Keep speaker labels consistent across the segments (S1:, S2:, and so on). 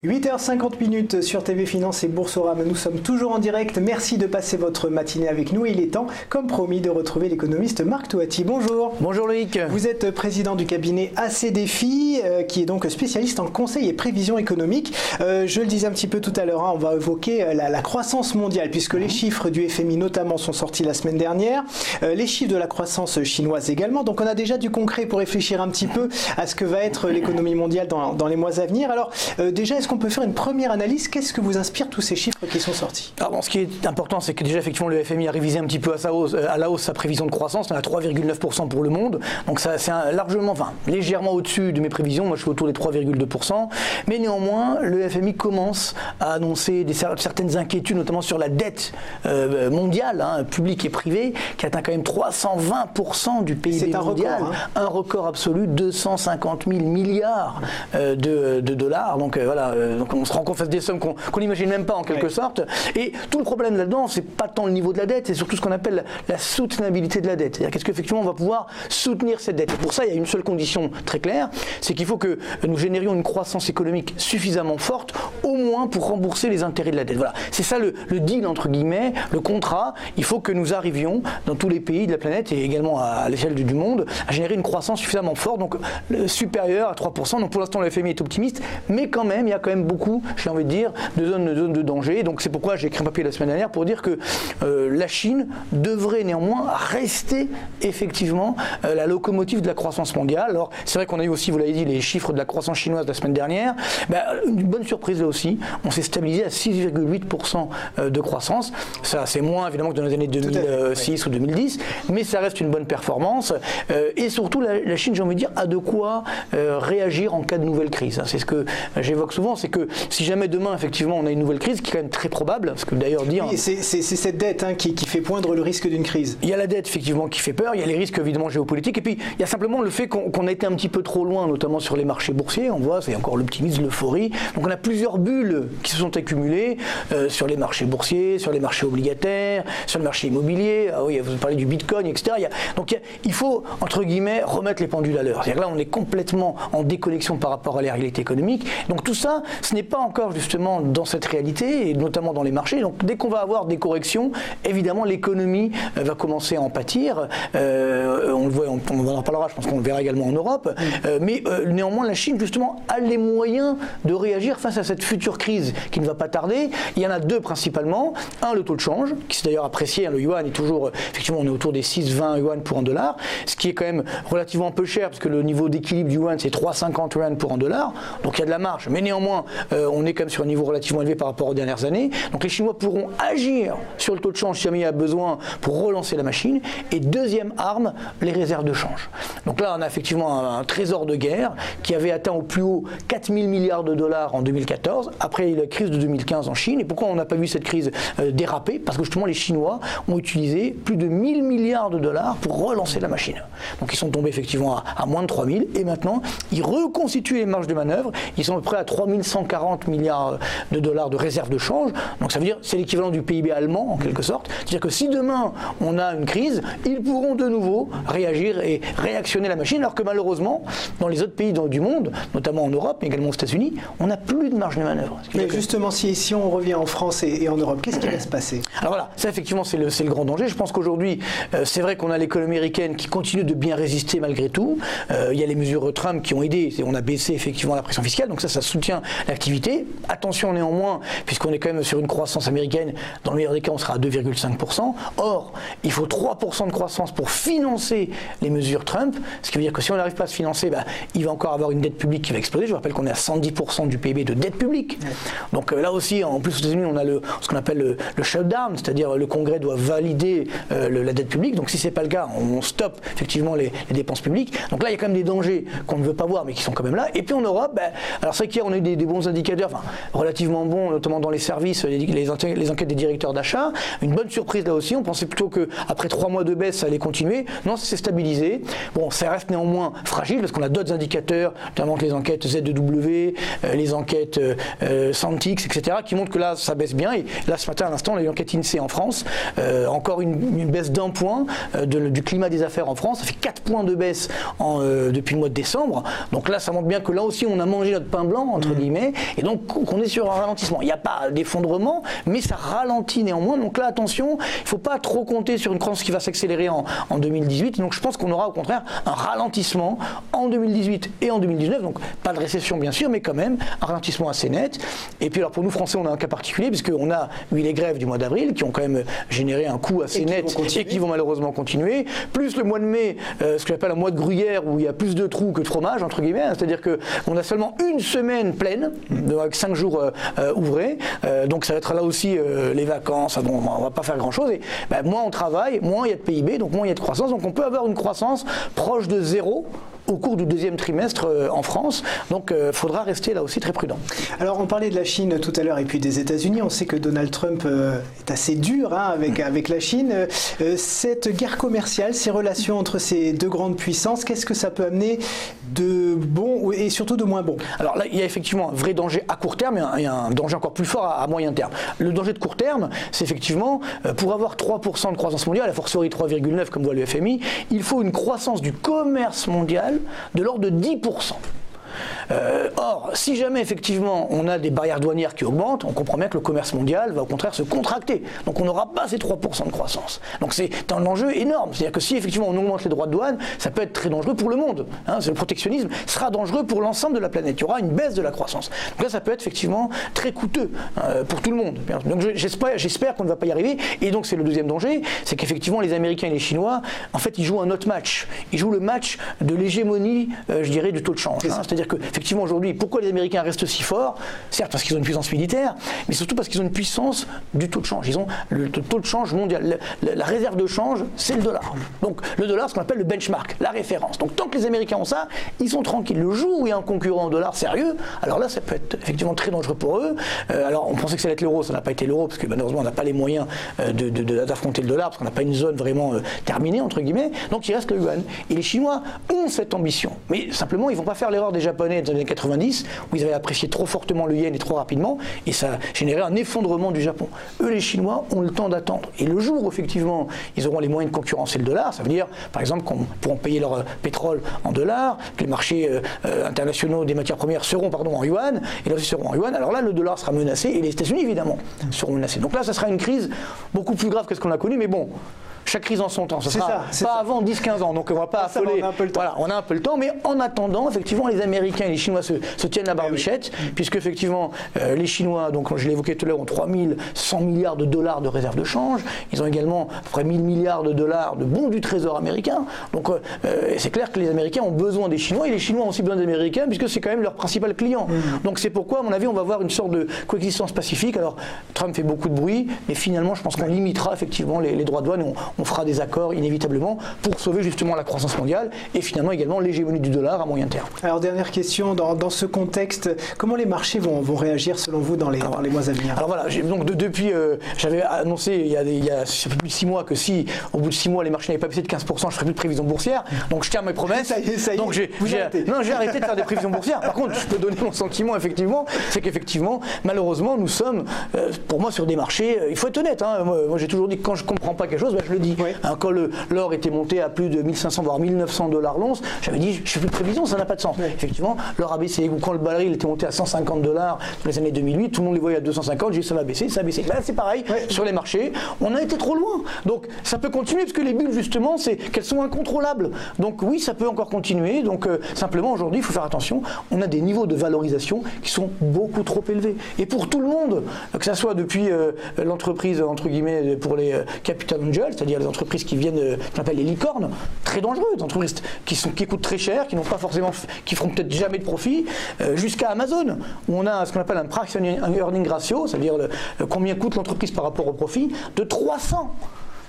S1: 8h50 sur TV Finance et Boursorama. Nous sommes toujours en direct. Merci de passer votre matinée avec nous. Il est temps, comme promis, de retrouver l'économiste Marc Toati. Bonjour.
S2: Bonjour Loïc.
S1: Vous êtes président du cabinet ACDFI, qui est donc spécialiste en conseil et prévision économique. Je le disais un petit peu tout à l'heure, on va évoquer la croissance mondiale, puisque les chiffres du FMI notamment sont sortis la semaine dernière. Les chiffres de la croissance chinoise également. Donc on a déjà du concret pour réfléchir un petit peu à ce que va être l'économie mondiale dans les mois à venir. Alors déjà, est-ce qu'on peut faire une première analyse? Qu'est-ce que vous inspire tous ces chiffres qui sont sortis?
S2: Alors bon, ce qui est important, c'est que déjà effectivement le FMI a révisé un petit peu à la hausse sa prévision de croissance. On est à 3,9% pour le monde, donc ça c'est légèrement au-dessus de mes prévisions. Moi je suis autour des 3,2%, mais néanmoins le FMI commence à annoncer certaines inquiétudes, notamment sur la dette mondiale, publique et privée, qui atteint quand même 320% du PIB mondial. Un record absolu, 250 000 milliards de dollars. Donc voilà, donc on se rend compte face des sommes qu'on n'imagine même pas en quelque sorte. Et tout le problème là-dedans, c'est pas tant le niveau de la dette, c'est surtout ce qu'on appelle la soutenabilité de la dette. C'est-à-dire qu'est-ce qu'effectivement on va pouvoir soutenir cette dette. Et pour ça, il y a une seule condition très claire, c'est qu'il faut que nous générions une croissance économique suffisamment forte, au moins pour rembourser les intérêts de la dette. Voilà, c'est ça le deal entre guillemets, le contrat. Il faut que nous arrivions dans tous les pays de la planète et également à l'échelle du monde à générer une croissance suffisamment forte, donc supérieure à 3%. Donc pour l'instant, le FMI est optimiste, mais quand même, il y a quand même beaucoup, j'ai envie de dire, de zones de danger. Donc c'est pourquoi j'ai écrit un papier la semaine dernière pour dire que la Chine devrait néanmoins rester effectivement la locomotive de la croissance mondiale. Alors c'est vrai qu'on a eu aussi, vous l'avez dit, les chiffres de la croissance chinoise la semaine dernière. Une bonne surprise là aussi, on s'est stabilisé à 6,8% de croissance. Ça c'est moins évidemment que dans les années 2006 ou 2010, mais ça reste une bonne performance. Et surtout la Chine, j'ai envie de dire, a de quoi réagir en cas de nouvelle crise. C'est ce que j'évoque souvent, c'est que si jamais demain effectivement on a une nouvelle crise, qui est quand même très probable, parce que d'ailleurs dire...
S1: Oui, c'est cette dette qui fait poindre le risque d'une crise.
S2: Il y a la dette effectivement qui fait peur, il y a les risques évidemment géopolitiques, et puis il y a simplement le fait qu'on a été un petit peu trop loin, notamment sur les marchés boursiers. On voit, c'est encore l'optimisme, l'euphorie. Donc on a plusieurs bulles qui se sont accumulées sur les marchés boursiers, sur les marchés obligataires, sur le marché immobilier. Ah oui, vous parlez du Bitcoin, etc. Donc il faut, entre guillemets, remettre les pendules à l'heure. C'est-à-dire que là, on est complètement en déconnexion par rapport à la réalité économique. Donc tout ça, ce n'est pas encore justement dans cette réalité, et notamment dans les marchés. Donc dès qu'on va avoir des corrections, évidemment l'économie va commencer à en pâtir. On le voit, on en reparlera, je pense qu'on le verra également en Europe. Mais néanmoins, la Chine justement a les moyens de réagir face à cette future crise qui ne va pas tarder. Il y en a deux principalement. Un, le taux de change, qui s'est d'ailleurs apprécié. Le yuan est toujours, effectivement, on est autour des 6,20 yuan pour un dollar, ce qui est quand même relativement peu cher, parce que le niveau d'équilibre du yuan, c'est 3,50 yuan pour un dollar. Donc il y a de la marge. Mais néanmoins, on est quand même sur un niveau relativement élevé par rapport aux dernières années. Donc les Chinois pourront agir sur le taux de change si jamais il y a besoin pour relancer la machine. Et deuxième arme, les réserves de change. Donc là, on a effectivement un trésor de guerre qui avait atteint au plus haut 4 000 milliards de dollars en 2014, après la crise de 2015 en Chine. Et pourquoi on n'a pas vu cette crise déraper? Parce que justement, les Chinois ont utilisé plus de 1 000 milliards de dollars pour relancer la machine. Donc ils sont tombés effectivement à moins de 3 000. Et maintenant, ils reconstituent les marges de manœuvre. Ils sont à peu près à 3 140 milliards de dollars de réserves de change. Donc ça veut dire c'est l'équivalent du PIB allemand en quelque sorte. C'est-à-dire que si demain on a une crise, ils pourront de nouveau réagir et réactionner la machine, alors que malheureusement, dans les autres pays du monde, notamment en Europe, mais également aux États-Unis, on n'a plus de marge de manœuvre.
S1: Mais justement, si on revient en France et en Europe, qu'est-ce qui va se passer?
S2: Alors voilà, ça effectivement c'est le grand danger. Je pense qu'aujourd'hui, c'est vrai qu'on a l'économie américaine qui continue de bien résister malgré tout. Il y a les mesures Trump qui ont aidé, on a baissé effectivement la pression fiscale, donc ça soutient l'activité. Attention néanmoins, puisqu'on est quand même sur une croissance américaine, dans le meilleur des cas on sera à 2,5%. Or, il faut 3% de croissance pour financer les mesures Trump, ce qui veut dire que si on n'arrive pas à se financer, il va encore avoir une dette publique qui va exploser. Je vous rappelle qu'on est à 110% du PIB de dette publique. Donc là aussi, en plus aux États-Unis, on a ce qu'on appelle le shutdown, c'est-à-dire le Congrès doit valider la dette publique. Donc si ce n'est pas le cas, on stoppe effectivement les dépenses publiques. Donc là, il y a quand même des dangers qu'on ne veut pas voir, mais qui sont quand même là. Et puis en Europe, alors c'est qu'hier on a eu des bons indicateurs, relativement bons, notamment dans les services, les enquêtes des directeurs d'achat. Une bonne surprise là aussi. On pensait plutôt qu'après 3 mois de baisse, ça allait continuer. Non, ça s'est stabilisé. Bon, ça reste néanmoins fragile parce qu'on a d'autres indicateurs, notamment les enquêtes ZEW, les enquêtes Santix, etc., qui montrent que là, ça baisse bien. Et là, ce matin, à l'instant, on a eu l'enquête INSEE en France. Encore une baisse d'1 point du climat des affaires en France. Ça fait 4 points de baisse depuis le mois de décembre. Donc là, ça montre bien que là aussi, on a mangé notre pain blanc, entre guillemets. guillemets, et donc qu'on est sur un ralentissement. Il n'y a pas d'effondrement, mais ça ralentit néanmoins. Donc là, attention, il ne faut pas trop compter sur une croissance qui va s'accélérer en 2018. Donc je pense qu'on aura au contraire un ralentissement en 2018 et en 2019. Donc pas de récession bien sûr, mais quand même un ralentissement assez net. Et puis alors pour nous Français, on a un cas particulier puisqu'on a eu les grèves du mois d'avril qui ont quand même généré un coût assez net et qui vont malheureusement continuer. Plus le mois de mai, ce que j'appelle un mois de gruyère où il y a plus de trous que de fromage entre guillemets. C'est-à-dire qu'on a seulement une semaine pleine, avec 5 jours ouvrés. Donc ça va être là aussi les vacances. Bon, on va pas faire grand-chose. Et moins on travaille, moins il y a de PIB, donc moins il y a de croissance. Donc on peut avoir une croissance proche de zéro au cours du deuxième trimestre en France. Donc il faudra rester là aussi très prudent.
S1: Alors on parlait de la Chine tout à l'heure et puis des États-Unis. On sait que Donald Trump est assez dur avec la Chine. Cette guerre commerciale, ces relations entre ces deux grandes puissances, qu'est-ce que ça peut amener de bon et surtout de moins bon?
S2: Alors là, il y a effectivement un vrai danger à court terme et un danger encore plus fort à moyen terme. Le danger de court terme, c'est effectivement pour avoir 3% de croissance mondiale, a fortiori 3,9 comme voit le FMI, il faut une croissance du commerce mondial de l'ordre de 10%. Or, si jamais effectivement on a des barrières douanières qui augmentent, on comprend bien que le commerce mondial va au contraire se contracter. Donc on n'aura pas ces 3% de croissance. Donc c'est un enjeu énorme. C'est-à-dire que si effectivement on augmente les droits de douane, ça peut être très dangereux pour le monde. Le protectionnisme sera dangereux pour l'ensemble de la planète. Il y aura une baisse de la croissance. Donc là, ça peut être effectivement très coûteux pour tout le monde. Donc j'espère qu'on ne va pas y arriver. Et donc c'est le deuxième danger, c'est qu'effectivement les Américains et les Chinois, en fait, ils jouent un autre match. Ils jouent le match de l'hégémonie, je dirais, du taux de change. C'est-à-dire que effectivement aujourd'hui, pourquoi les Américains restent si forts? Certes parce qu'ils ont une puissance militaire, mais surtout parce qu'ils ont une puissance du taux de change. Ils ont le taux de change mondial. La réserve de change, c'est le dollar. Donc le dollar, ce qu'on appelle le benchmark, la référence. Donc tant que les Américains ont ça, ils sont tranquilles. Le jour où il y a un concurrent en dollar sérieux, alors là, ça peut être effectivement très dangereux pour eux. Alors on pensait que ça allait être l'euro, ça n'a pas été l'euro, parce que malheureusement on n'a pas les moyens d'affronter le dollar, parce qu'on n'a pas une zone vraiment terminée, entre guillemets. Donc il reste le yuan. Et les Chinois ont cette ambition. Mais simplement, ils ne vont pas faire l'erreur des Japonais dans les années 90, où ils avaient apprécié trop fortement le yen et trop rapidement, et ça a généré un effondrement du Japon. Eux, les Chinois, ont le temps d'attendre. Et le jour où, effectivement, ils auront les moyens de concurrencer le dollar, ça veut dire, par exemple, qu'on pourront payer leur pétrole en dollars, que les marchés internationaux des matières premières seront en yuan, et là aussi seront en yuan, alors là, le dollar sera menacé, et les États-Unis, évidemment, seront menacés. Donc là, ça sera une crise beaucoup plus grave que ce qu'on a connu, mais bon, chaque crise en son temps, ce sera pas avant 10-15 ans, donc on ne va pas affoler. Voilà, on a un peu le temps, mais en attendant, effectivement, les Américains et les Chinois se tiennent la barbichette, puisque effectivement, les Chinois, donc je l'ai évoqué tout à l'heure, ont 3100 milliards de dollars de réserves de change. Ils ont également à peu près 1000 milliards de dollars de bons du trésor américain. Donc c'est clair que les Américains ont besoin des Chinois, et les Chinois ont aussi besoin des Américains, puisque c'est quand même leur principal client. Donc c'est pourquoi, à mon avis, on va avoir une sorte de coexistence pacifique. Alors Trump fait beaucoup de bruit, mais finalement, je pense qu'on limitera effectivement les droits de douane, et on fera des accords inévitablement pour sauver justement la croissance mondiale et finalement également l'hégémonie du dollar à moyen terme.
S1: Alors dernière question, dans ce contexte, comment les marchés vont réagir selon vous dans les mois à venir?
S2: Alors voilà, donc depuis, j'avais annoncé il y a plus de 6 mois que si au bout de 6 mois les marchés n'avaient pas baissé de 15%, je ne ferais plus de prévisions boursières. Donc je tiens mes promesses.
S1: Ça y est,
S2: donc j'ai arrêté de faire des prévisions boursières. Par contre, je peux donner mon sentiment effectivement, c'est qu'effectivement, malheureusement, nous sommes, pour moi, sur des marchés, il faut être honnête. Moi j'ai toujours dit que quand je ne comprends pas quelque chose, je le dis. Oui. Quand l'or était monté à plus de 1500 voire 1900 $ l'once, j'avais dit je fais plus de prévision, ça n'a pas de sens. Oui. Effectivement, l'or a baissé. Ou quand le baril était monté à 150 $ dans les années 2008, tout le monde les voyait à 250, j'ai dit ça va baisser, ça a baissé. Là c'est pareil, sur les marchés, on a été trop loin. Donc ça peut continuer parce que les bulles justement, c'est qu'elles sont incontrôlables. Donc oui, ça peut encore continuer. Donc simplement aujourd'hui, il faut faire attention, on a des niveaux de valorisation qui sont beaucoup trop élevés. Et pour tout le monde, que ça soit depuis l'entreprise entre guillemets pour les capital angels, c'est-à-dire les entreprises qui viennent, qu'on appelle les licornes, très dangereuses, des entreprises qui coûtent très cher, qui n'ont pas forcément, qui feront peut-être jamais de profit, jusqu'à Amazon, où on a ce qu'on appelle un price earning ratio, c'est-à-dire combien coûte l'entreprise par rapport au profit, de 300.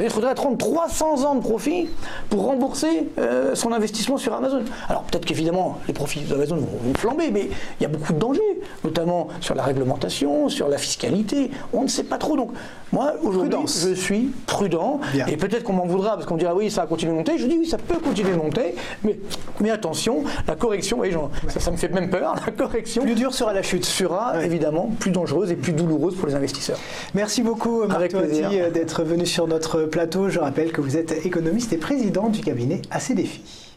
S2: Il faudrait attendre 300 ans de profit pour rembourser son investissement sur Amazon. Alors peut-être qu'évidemment les profits d'Amazon vont flamber, mais il y a beaucoup de dangers, notamment sur la réglementation, sur la fiscalité. On ne sait pas trop. Donc moi aujourd'hui je suis prudent. Bien. Et peut-être qu'on m'en voudra parce qu'on dira oui ça a continué de monter. Je dis oui ça peut continuer de monter, mais attention, la correction, oui, ça me fait même peur. La correction
S1: plus dure sera la chute,
S2: sera évidemment plus dangereuse et plus douloureuse pour les investisseurs.
S1: Merci beaucoup Marc Toati d'être venu sur notre plateau. Je rappelle que vous êtes économiste et président du cabinet AC Défis.